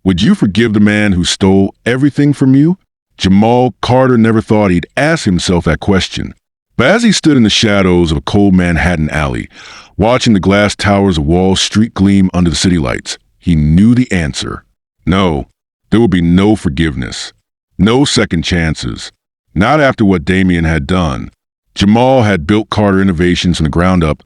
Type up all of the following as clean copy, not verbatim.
Would you forgive the man who stole everything from you? Jamal Carter never thought he'd ask himself that question. But as he stood in the shadows of a cold Manhattan alley, watching the glass towers of Wall Street gleam under the city lights, he knew the answer. No, there would be no forgiveness. No second chances. Not after what Damien had done. Jamal had built Carter Innovations from the ground up,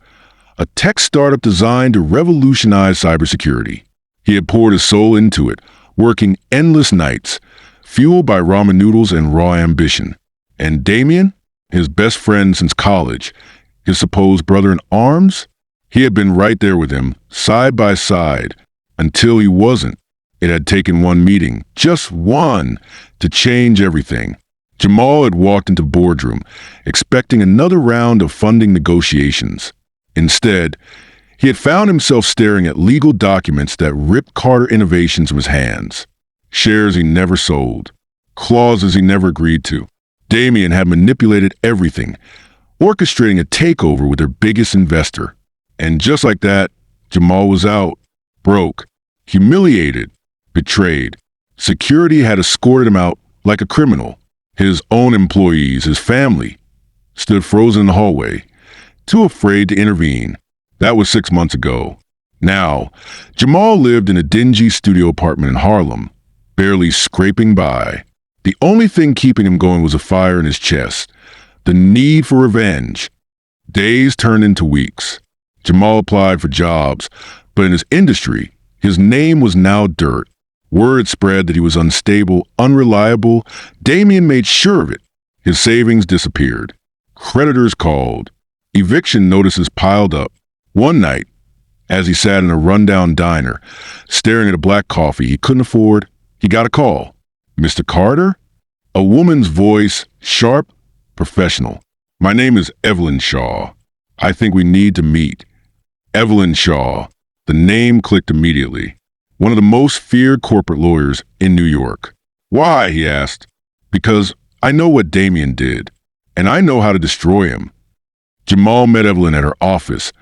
a tech startup designed to revolutionize cybersecurity. He had poured his soul into it, working endless nights, fueled by ramen noodles and raw ambition. And Damien, his best friend since college, his supposed brother in arms, he had been right there with him, side by side, until he wasn't. It had taken one meeting, just one, to change everything. Jamal had walked into the boardroom, expecting another round of funding negotiations. Instead, he had found himself staring at legal documents that ripped Carter Innovations from his hands. Shares he never sold. Clauses he never agreed to. Damien had manipulated everything, orchestrating a takeover with their biggest investor. And just like that, Jamal was out. Broke. Humiliated. Betrayed. Security had escorted him out like a criminal. His own employees, his family, stood frozen in the hallway, too afraid to intervene. That was 6 months ago. Now, Jamal lived in a dingy studio apartment in Harlem, barely scraping by. The only thing keeping him going was a fire in his chest, the need for revenge. Days turned into weeks. Jamal applied for jobs, but in his industry, his name was now dirt. Word spread that he was unstable, unreliable. Damien made sure of it. His savings disappeared. Creditors called. Eviction notices piled up. One night, as he sat in a rundown diner, staring at a black coffee he couldn't afford, he got a call. "Mr. Carter?" A woman's voice, sharp, professional. "My name is Evelyn Shaw. I think we need to meet." Evelyn Shaw. The name clicked immediately. One of the most feared corporate lawyers in New York. "Why?" he asked. "Because I know what Damien did, and I know how to destroy him." Jamal met Evelyn at her office,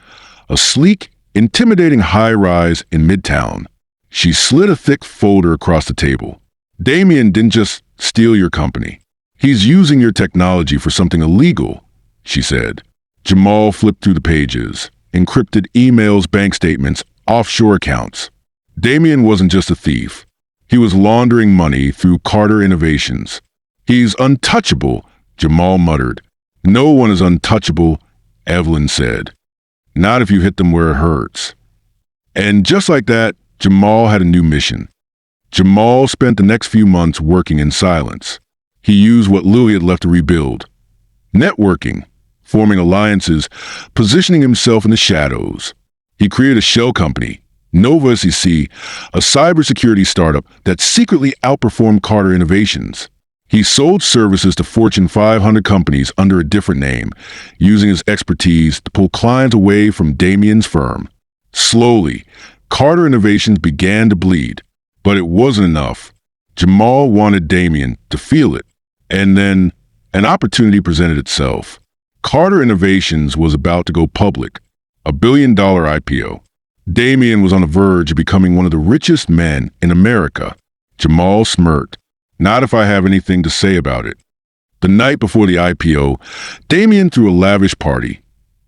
a sleek, intimidating high-rise in Midtown. She slid a thick folder across the table. "Damien didn't just steal your company. He's using your technology for something illegal," she said. Jamal flipped through the pages, encrypted emails, bank statements, offshore accounts. Damien wasn't just a thief. He was laundering money through Carter Innovations. "He's untouchable," Jamal muttered. "No one is untouchable," Evelyn said. "Not if you hit them where it hurts." And just like that, Jamal had a new mission. Jamal spent the next few months working in silence. He used what Louis had left to rebuild. Networking, forming alliances, positioning himself in the shadows. He created a shell company, Nova SEC, a cybersecurity startup that secretly outperformed Carter Innovations. He sold services to Fortune 500 companies under a different name, using his expertise to pull clients away from Damien's firm. Slowly, Carter Innovations began to bleed, but it wasn't enough. Jamal wanted Damien to feel it, and then an opportunity presented itself. Carter Innovations was about to go public, a $1 billion IPO. Damien was on the verge of becoming one of the richest men in America. Jamal smirked. "Not if I have anything to say about it." The night before the IPO, Damien threw a lavish party.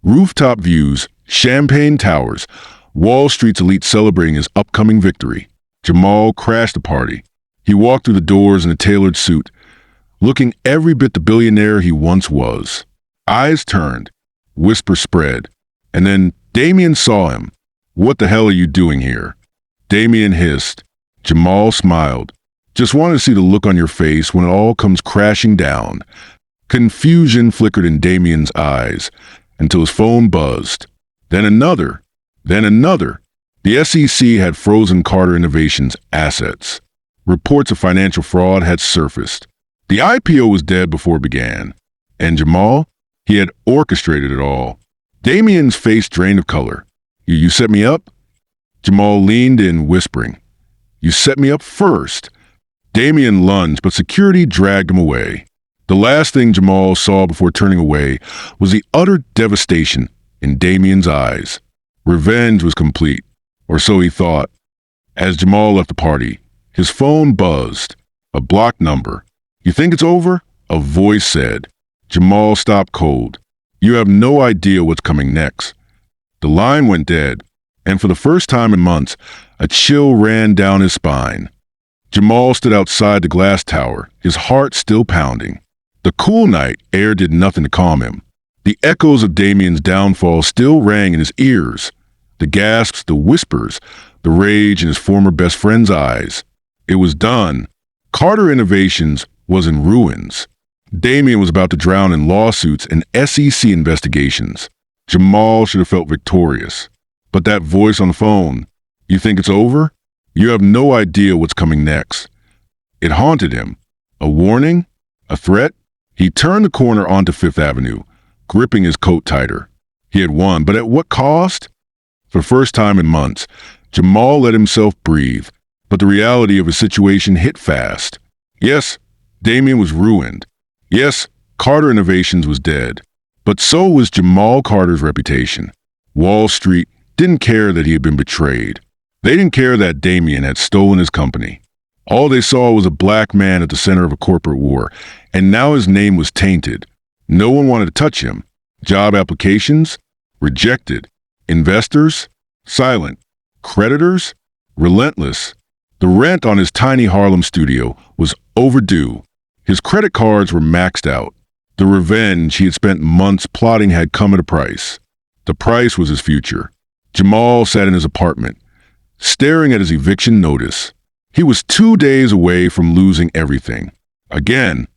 Rooftop views, champagne towers, Wall Street's elite celebrating his upcoming victory. Jamal crashed the party. He walked through the doors in a tailored suit, looking every bit the billionaire he once was. Eyes turned, whisper spread, and then Damien saw him. "What the hell are you doing here?" Damien hissed. Jamal smiled. "Just wanted to see the look on your face when it all comes crashing down." Confusion flickered in Damien's eyes until his phone buzzed. Then another. Then another. The SEC had frozen Carter Innovations' assets. Reports of financial fraud had surfaced. The IPO was dead before it began. And Jamal? He had orchestrated it all. Damien's face drained of color. You set me up?" Jamal leaned in, whispering. "You set me up first." Damien lunged, but security dragged him away. The last thing Jamal saw before turning away was the utter devastation in Damien's eyes. Revenge was complete, or so he thought. As Jamal left the party, His phone buzzed. A blocked number. "You think it's over?" a voice said. Jamal stopped cold. "You have no idea what's coming next." The line went dead, and for the first time in months, a chill ran down his spine. Jamal stood outside the glass tower, his heart still pounding. The cool night air did nothing to calm him. The echoes of Damien's downfall still rang in his ears. The gasps, the whispers, the rage in his former best friend's eyes. It was done. Carter Innovations was in ruins. Damien was about to drown in lawsuits and SEC investigations. Jamal should have felt victorious. But that voice on the phone, "You think it's over? You have no idea what's coming next." It haunted him. A warning? A threat? He turned the corner onto Fifth Avenue, gripping his coat tighter. He had won, but at what cost? For the first time in months, Jamal let himself breathe, but the reality of his situation hit fast. Yes, Damien was ruined. Yes, Carter Innovations was dead. But so was Jamal Carter's reputation. Wall Street didn't care that he had been betrayed. They didn't care that Damien had stolen his company. All they saw was a black man at the center of a corporate war, and now his name was tainted. No one wanted to touch him. Job applications? Rejected. Investors? Silent. Creditors? Relentless. The rent on his tiny Harlem studio was overdue. His credit cards were maxed out. The revenge he had spent months plotting had come at a price. The price was his future. Jamal sat in his apartment, staring at his eviction notice. He was 2 days away from losing everything. Again,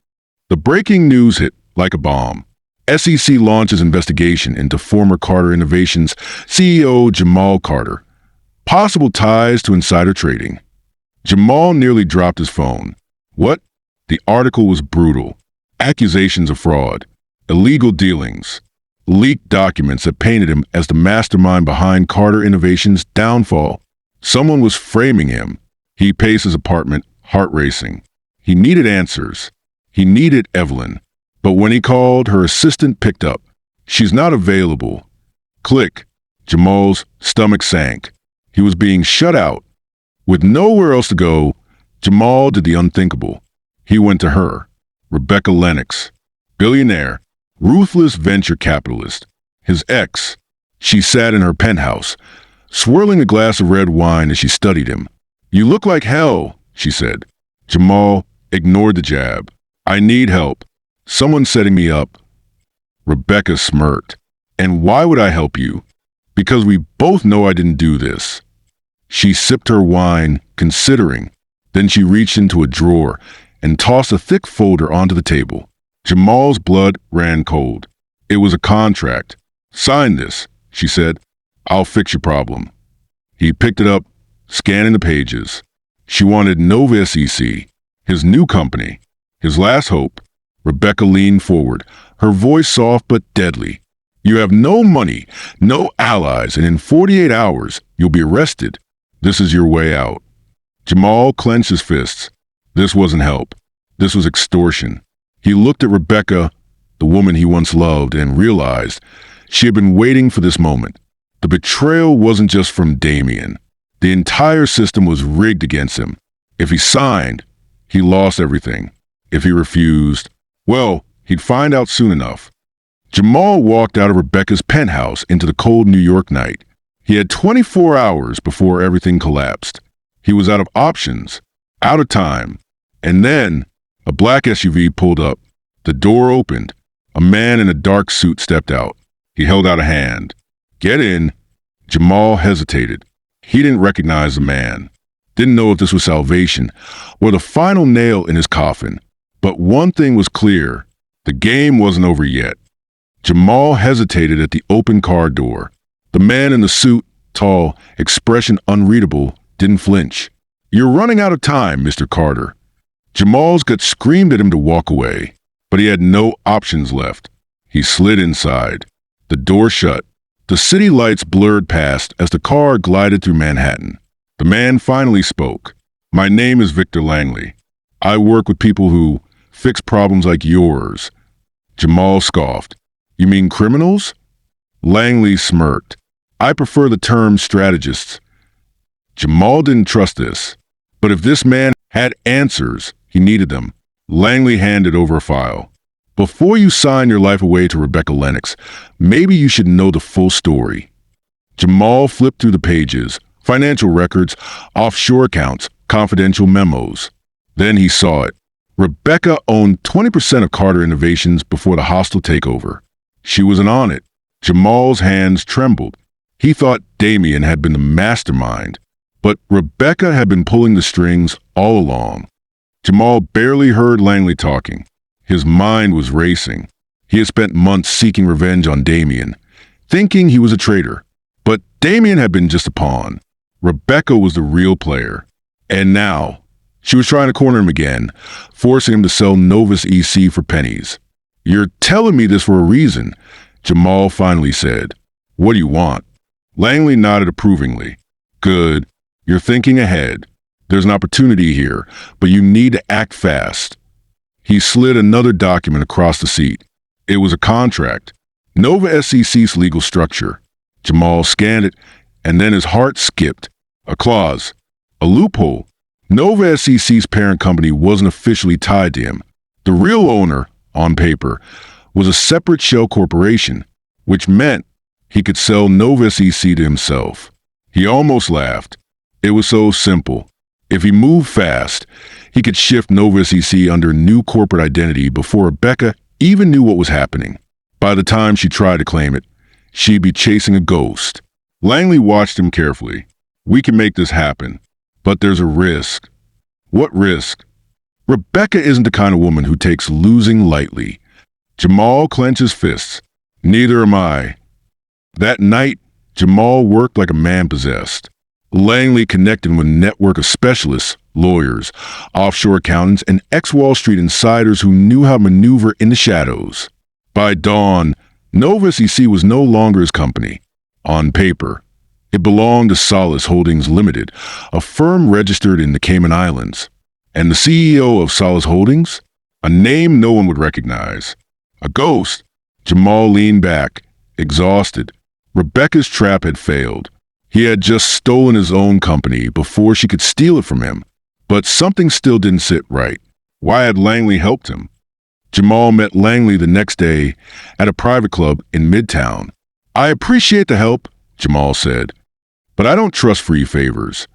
the breaking news hit like a bomb. SEC launches investigation into former Carter Innovations CEO Jamal Carter. Possible ties to insider trading. Jamal nearly dropped his phone. What? The article was brutal. Accusations of fraud, illegal dealings, leaked documents that painted him as the mastermind behind Carter Innovations' downfall. Someone was framing him. He paced his apartment, heart racing. He needed answers. He needed Evelyn. But when he called, her assistant picked up. "She's not available." Click. Jamal's stomach sank. He was being shut out. With nowhere else to go, Jamal did the unthinkable. He went to her. Rebecca Lennox, billionaire, ruthless venture capitalist, his ex. She sat in her penthouse, swirling a glass of red wine as she studied him. "You look like hell," she said. Jamal ignored the jab. "I need help. Someone's setting me up." Rebecca smirked. "And why would I help you?" "Because we both know I didn't do this." She sipped her wine, considering. Then she reached into a drawer and tossed a thick folder onto the table. Jamal's blood ran cold. It was a contract. "Sign this," she said. "I'll fix your problem." He picked it up, scanning the pages. She wanted Nova SEC, his new company, his last hope. Rebecca leaned forward, her voice soft but deadly. "You have no money, no allies, and in 48 hours, you'll be arrested. This is your way out." Jamal clenched his fists. This wasn't help. This was extortion. He looked at Rebecca, the woman he once loved, and realized she had been waiting for this moment. The betrayal wasn't just from Damien. The entire system was rigged against him. If he signed, he lost everything. If he refused, well, he'd find out soon enough. Jamal walked out of Rebecca's penthouse into the cold New York night. He had 24 hours before everything collapsed. He was out of options, out of time. And then, a black SUV pulled up. The door opened. A man in a dark suit stepped out. He held out a hand. "Get in." Jamal hesitated. He didn't recognize the man. Didn't know if this was salvation or the final nail in his coffin. But one thing was clear. The game wasn't over yet. Jamal hesitated at the open car door. The man in the suit, tall, expression unreadable, didn't flinch. "You're running out of time, Mr. Carter." Jamal's gut screamed at him to walk away, but he had no options left. He slid inside. The door shut. The city lights blurred past as the car glided through Manhattan. The man finally spoke. "My name is Victor Langley. I work with people who fix problems like yours." Jamal scoffed. "You mean criminals?" Langley smirked. "I prefer the term strategists." Jamal didn't trust this, But if this man had answers, he needed them. Langley handed over a file. Before you sign your life away to Rebecca Lennox, maybe you should know the full story. Jamal flipped through the pages, financial records, offshore accounts, confidential memos. Then he saw it. Rebecca owned 20% of Carter Innovations before the hostile takeover. She wasn't on it. Jamal's hands trembled. He thought Damien had been the mastermind, but Rebecca had been pulling the strings all along. Jamal barely heard Langley talking. His mind was racing. He had spent months seeking revenge on Damien, thinking he was a traitor. But Damien had been just a pawn. Rebecca was the real player. And now, she was trying to corner him again, forcing him to sell Novus EC for pennies. "You're telling me this for a reason," Jamal finally said. "What do you want?" Langley nodded approvingly. "Good. You're thinking ahead. There's an opportunity here, but you need to act fast." He slid another document across the seat. It was a contract. Nova SEC's legal structure. Jamal scanned it, and then his heart skipped. A clause. A loophole. Nova SEC's parent company wasn't officially tied to him. The real owner, on paper, was a separate shell corporation, which meant he could sell Nova SEC to himself. He almost laughed. It was so simple. If he moved fast, he could shift Nova SEC under a new corporate identity before Rebecca even knew what was happening. By the time she tried to claim it, she'd be chasing a ghost. Langley watched him carefully. "We can make this happen, but there's a risk." "What risk?" "Rebecca isn't the kind of woman who takes losing lightly." Jamal clenched his fists. "Neither am I." That night, Jamal worked like a man possessed. Langley connected with a network of specialists, lawyers, offshore accountants, and ex-Wall Street insiders who knew how to maneuver in the shadows. By dawn, Nova SEC was no longer his company. On paper, it belonged to Solace Holdings Limited, a firm registered in the Cayman Islands. And the CEO of Solace Holdings? A name no one would recognize. A ghost. Jamal leaned back, exhausted. Rebecca's trap had failed. He had just stolen his own company before she could steal it from him. But something still didn't sit right. Why had Langley helped him? Jamal met Langley the next day at a private club in Midtown. "I appreciate the help," Jamal said, "but I don't trust free favors."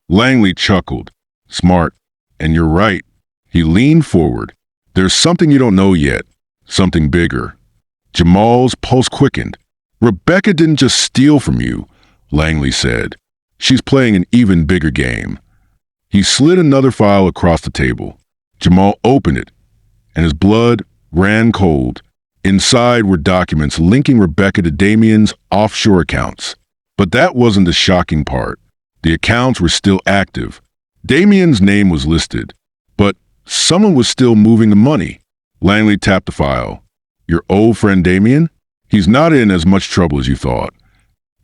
Langley chuckled. "Smart. And you're right." He leaned forward. "There's something you don't know yet. Something bigger." Jamal's pulse quickened. "Rebecca didn't just steal from you," Langley said. "She's playing an even bigger game." He slid another file across the table. Jamal opened it, and his blood ran cold. Inside were documents linking Rebecca to Damien's offshore accounts. But that wasn't the shocking part. The accounts were still active. Damien's name was listed, but someone was still moving the money. Langley tapped the file. "Your old friend Damien? He's not in as much trouble as you thought."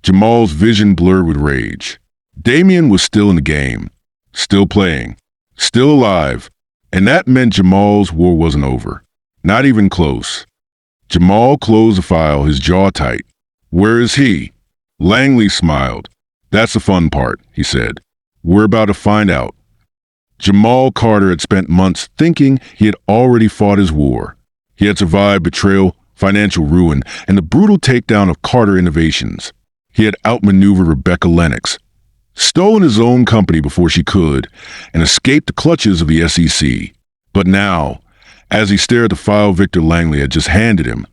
Jamal's vision blurred with rage. Damien was still in the game, still playing, still alive, and that meant Jamal's war wasn't over. Not even close. Jamal closed the file, his jaw tight. "Where is he?" Langley smiled. "That's the fun part," he said. "We're about to find out." Jamal Carter had spent months thinking he had already fought his war. He had survived betrayal, financial ruin, and the brutal takedown of Carter Innovations. He had outmaneuvered Rebecca Lennox, stolen his own company before she could, and escaped the clutches of the SEC. But now, as he stared at the file Victor Langley had just handed him,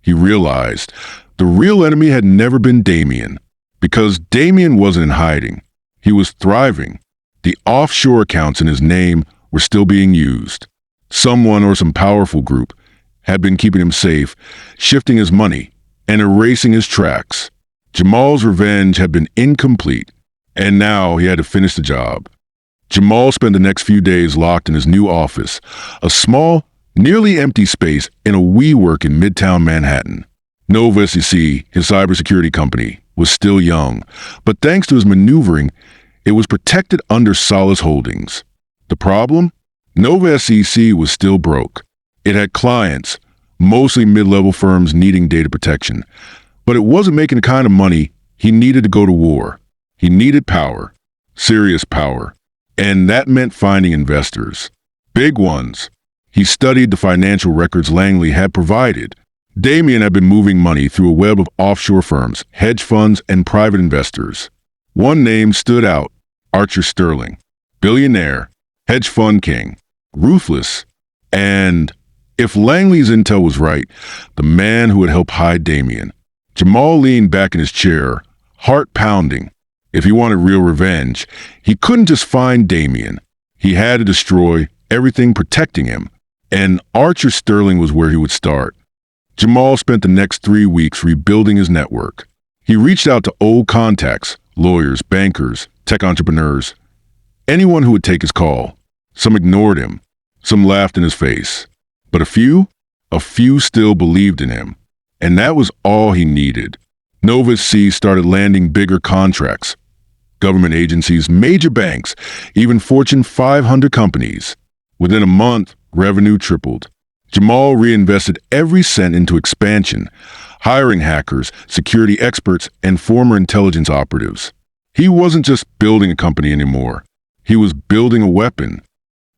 he realized the real enemy had never been Damien, because Damien wasn't in hiding. He was thriving. The offshore accounts in his name were still being used. Someone or some powerful group had been keeping him safe, shifting his money, and erasing his tracks. Jamal's revenge had been incomplete, and now he had to finish the job. Jamal spent the next few days locked in his new office, a small, nearly empty space in a WeWork in Midtown Manhattan. Nova SEC, his cybersecurity company, was still young, but thanks to his maneuvering, it was protected under Solace Holdings. The problem? Nova SEC was still broke. It had clients, mostly mid-level firms needing data protection, but it wasn't making the kind of money he needed to go to war. He needed power, serious power, And that meant finding investors. Big ones. He studied the financial records Langley had provided. Damien had been moving money through a web of offshore firms, hedge funds, and private investors. One name stood out: Archer Sterling. Billionaire, hedge fund king, ruthless, and, if Langley's intel was right, the man who had helped hide Damien. Jamal leaned back in his chair, heart pounding. If he wanted real revenge, he couldn't just find Damien. He had to destroy everything protecting him, and Archer Sterling was where he would start. Jamal spent the next 3 weeks rebuilding his network. He reached out to old contacts, lawyers, bankers, tech entrepreneurs, anyone who would take his call. Some ignored him. Some laughed in his face. But a few still believed in him. And that was all he needed. Nova C started landing bigger contracts. Government agencies, major banks, even Fortune 500 companies. Within a month, revenue tripled. Jamal reinvested every cent into expansion, hiring hackers, security experts, and former intelligence operatives. He wasn't just building a company anymore. He was building a weapon.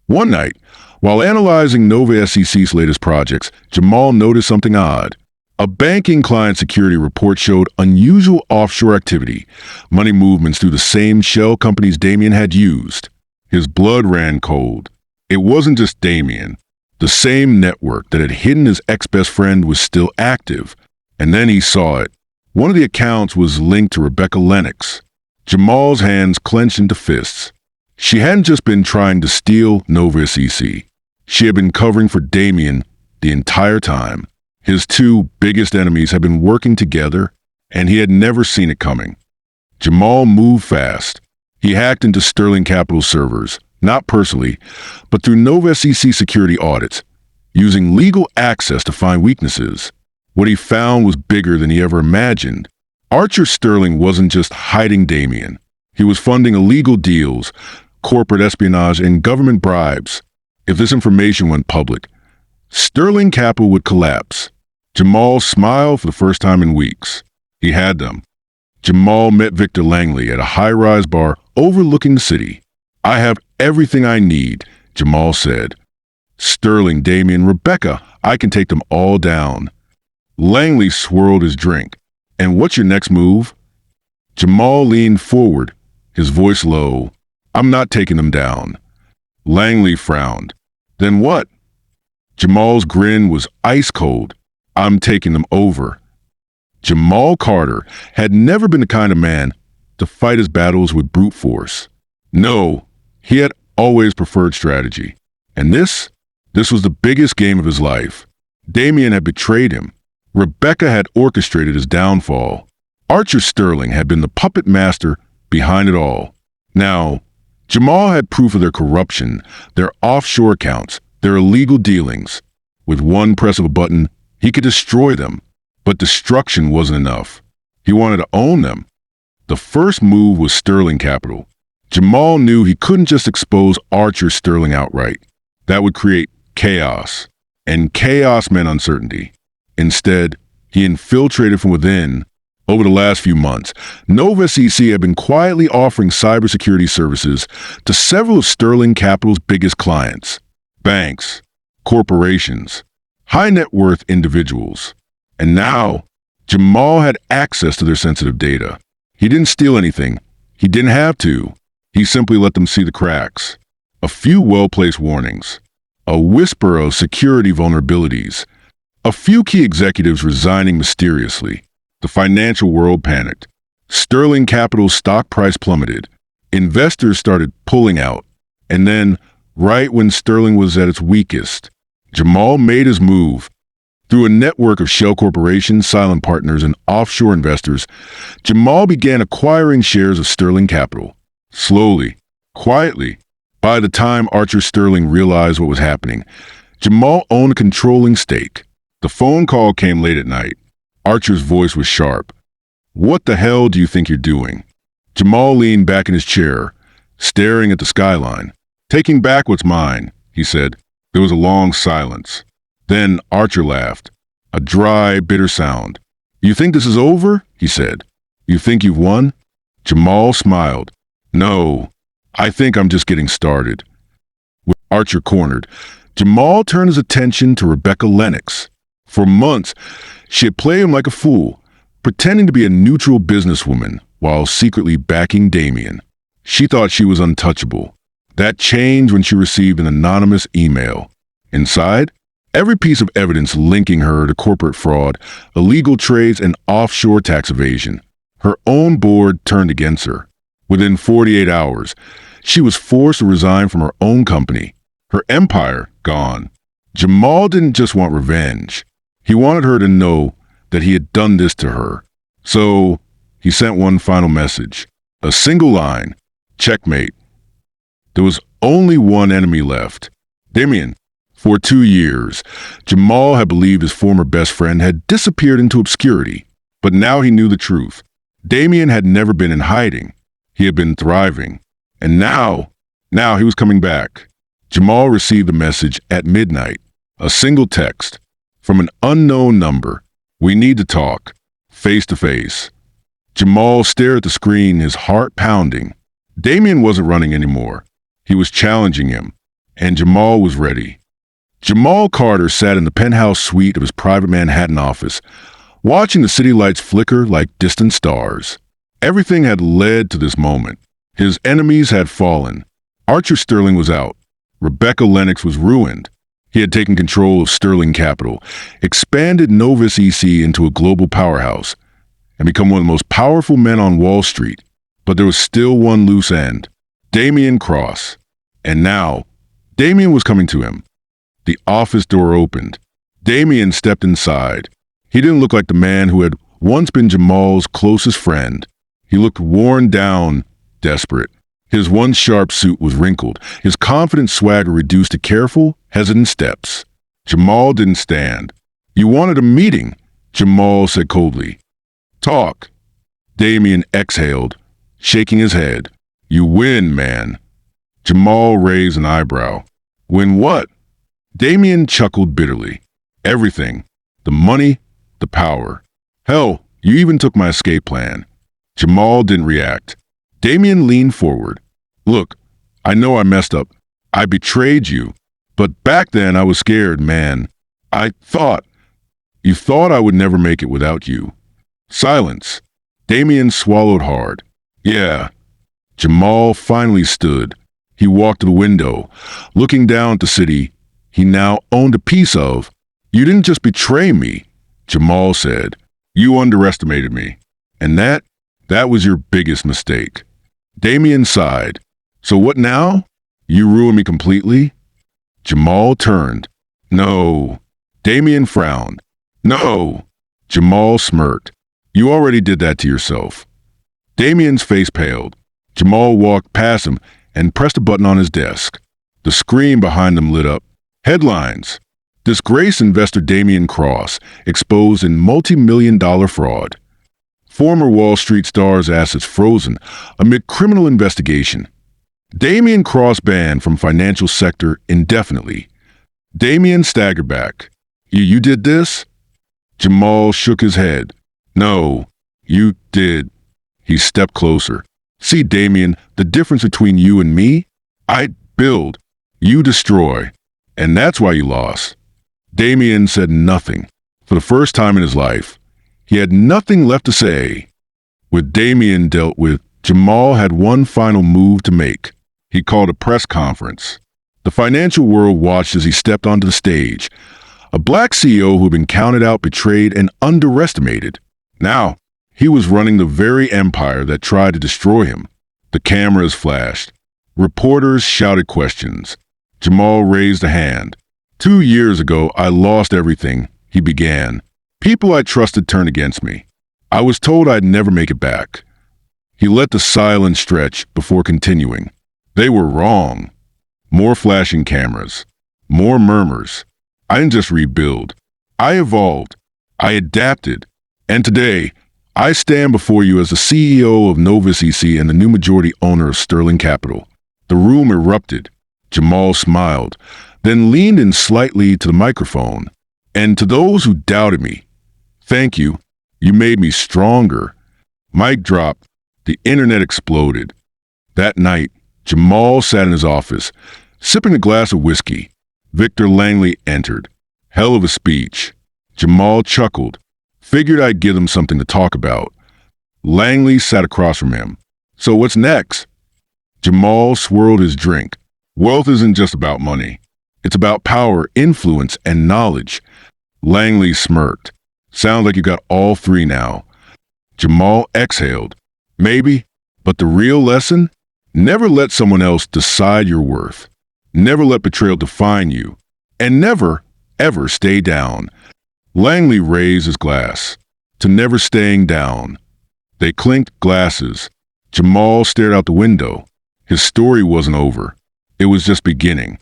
One night, while analyzing Nova SEC's latest projects, Jamal noticed something odd. A banking client security report showed unusual offshore activity, money movements through the same shell companies Damien had used. His blood ran cold. It wasn't just Damien. The same network that had hidden his ex-best friend was still active. And then he saw it. One of the accounts was linked to Rebecca Lennox. Jamal's hands clenched into fists. She hadn't just been trying to steal Nova SEC. She had been covering for Damien the entire time. His two biggest enemies had been working together, and he had never seen it coming. Jamal moved fast. He hacked into Sterling Capital's servers, not personally, but through Nova SEC security audits, using legal access to find weaknesses. What he found was bigger than he ever imagined. Archer Sterling wasn't just hiding Damien. He was funding illegal deals, corporate espionage, and government bribes. If this information went public, Sterling Capital would collapse. Jamal smiled for the first time in weeks. He had them. Jamal met Victor Langley at a high-rise bar overlooking the city. "I have everything I need," Jamal said. "Sterling, Damien, Rebecca, I can take them all down." Langley swirled his drink. "And what's your next move?" Jamal leaned forward, his voice low. "I'm not taking them down." Langley frowned. "Then what?" Jamal's grin was ice cold. "I'm taking them over." Jamal Carter had never been the kind of man to fight his battles with brute force. No, he had always preferred strategy. And this was the biggest game of his life. Damien had betrayed him. Rebecca had orchestrated his downfall. Archer Sterling had been the puppet master behind it all. Now, Jamal had proof of their corruption, their offshore accounts, their illegal dealings. With one press of a button, he could destroy them. But destruction wasn't enough. He wanted to own them. The first move was Sterling Capital. Jamal knew he couldn't just expose Archer Sterling outright. That would create chaos. And chaos meant uncertainty. Instead, he infiltrated from within. Over the last few months, Nova SEC had been quietly offering cybersecurity services to several of Sterling Capital's biggest clients: banks, corporations, high-net-worth individuals. And now, Jamal had access to their sensitive data. He didn't steal anything. He didn't have to. He simply let them see the cracks. A few well-placed warnings. A whisper of security vulnerabilities. A few key executives resigning mysteriously. The financial world panicked. Sterling Capital's stock price plummeted. Investors started pulling out. And then, right when Sterling was at its weakest, Jamal made his move. Through a network of shell corporations, silent partners, and offshore investors, Jamal began acquiring shares of Sterling Capital. Slowly, quietly. By the time Archer Sterling realized what was happening, Jamal owned a controlling stake. The phone call came late at night. Archer's voice was sharp. "What the hell do you think you're doing?" Jamal leaned back in his chair, staring at the skyline. "Taking back what's mine," he said. There was a long silence. Then Archer laughed, a dry, bitter sound. "You think this is over?" he said. "You think you've won?" Jamal smiled. "No, I think I'm just getting started. With Archer cornered, Jamal turned his attention to Rebecca Lennox. For months, she had played him like a fool, pretending to be a neutral businesswoman while secretly backing Damien. She thought she was untouchable. That changed when she received an anonymous email. Inside, every piece of evidence linking her to corporate fraud, illegal trades, and offshore tax evasion. Her own board turned against her. Within 48 hours, she was forced to resign from her own company. Her empire gone. Jamal didn't just want revenge. He wanted her to know that he had done this to her. So, he sent one final message. A single line. Checkmate. There was only one enemy left. Damien. For 2 years, Jamal had believed his former best friend had disappeared into obscurity. But now he knew the truth. Damien had never been in hiding. He had been thriving. And now he was coming back. Jamal received a message at midnight. A single text. From an unknown number. We need to talk. Face to face. Jamal stared at the screen, his heart pounding. Damien wasn't running anymore. He was challenging him. And Jamal was ready. Jamal Carter sat in the penthouse suite of his private Manhattan office, watching the city lights flicker like distant stars. Everything had led to this moment. His enemies had fallen. Archer Sterling was out. Rebecca Lennox was ruined. He had taken control of Sterling Capital, expanded Novus EC into a global powerhouse, and become one of the most powerful men on Wall Street. But there was still one loose end. Damien Cross. And now, Damien was coming to him. The office door opened. Damien stepped inside. He didn't look like the man who had once been Jamal's closest friend. He looked worn down, desperate. His once sharp suit was wrinkled, his confident swagger reduced to careful, hesitant steps. Jamal didn't stand. You wanted a meeting, Jamal said coldly. Talk. Damien exhaled, shaking his head. You win, man. Jamal raised an eyebrow. Win what? Damien chuckled bitterly. Everything. The money, the power. Hell, you even took my escape plan. Jamal didn't react. Damien leaned forward. Look, I know I messed up. I betrayed you. But back then I was scared, man. You thought I would never make it without you. Silence. Damien swallowed hard. Yeah. Jamal finally stood. He walked to the window, looking down at the city he now owned a piece of. You didn't just betray me, Jamal said. You underestimated me. And that was your biggest mistake. Damien sighed. So what now? You ruined me completely? Jamal turned. No. Damien frowned. No. Jamal smirked. You already did that to yourself. Damien's face paled. Jamal walked past him and pressed a button on his desk. The screen behind them lit up. Headlines. Disgraced investor Damien Cross exposed in multi-million-dollar fraud. Former Wall Street star's assets frozen amid criminal investigation. Damien Cross banned from financial sector indefinitely. Damien staggered back. You did this? Jamal shook his head. No, you did. He stepped closer. See, Damien, the difference between you and me? I build. You destroy. And that's why you lost. Damien said nothing. For the first time in his life, he had nothing left to say. With Damien dealt with, Jamal had one final move to make. He called a press conference. The financial world watched as he stepped onto the stage. A black CEO who had been counted out, betrayed, and underestimated. Now, he was running the very empire that tried to destroy him. The cameras flashed. Reporters shouted questions. Jamal raised a hand. 2 years ago, I lost everything, he began. People I trusted turned against me. I was told I'd never make it back. He let the silence stretch before continuing. They were wrong. More flashing cameras. More murmurs. I didn't just rebuild. I evolved. I adapted. And today, I stand before you as the CEO of Novus EC and the new majority owner of Sterling Capital. The room erupted. Jamal smiled, then leaned in slightly to the microphone. And to those who doubted me, thank you. You made me stronger. Mic dropped. The internet exploded. That night, Jamal sat in his office, sipping a glass of whiskey. Victor Langley entered. Hell of a speech. Jamal chuckled. Figured I'd give them something to talk about. Langley sat across from him. So what's next? Jamal swirled his drink. Wealth isn't just about money. It's about power, influence, and knowledge. Langley smirked. Sounds like you got all three now. Jamal exhaled. Maybe, but the real lesson? Never let someone else decide your worth. Never let betrayal define you. And never, ever stay down. Langley raised his glass. To never staying down. They clinked glasses. Jamal stared out the window. His story wasn't over. It was just beginning.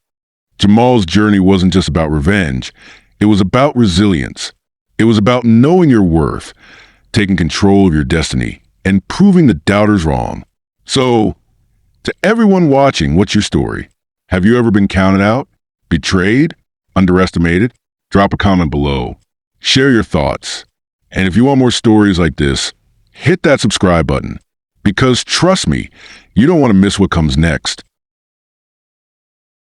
Jamal's journey wasn't just about revenge. It was about resilience. It was about knowing your worth, taking control of your destiny, and proving the doubters wrong. So, to everyone watching, what's your story? Have you ever been counted out? Betrayed? Underestimated? Drop a comment below. Share your thoughts. And if you want more stories like this, hit that subscribe button. Because trust me, you don't want to miss what comes next.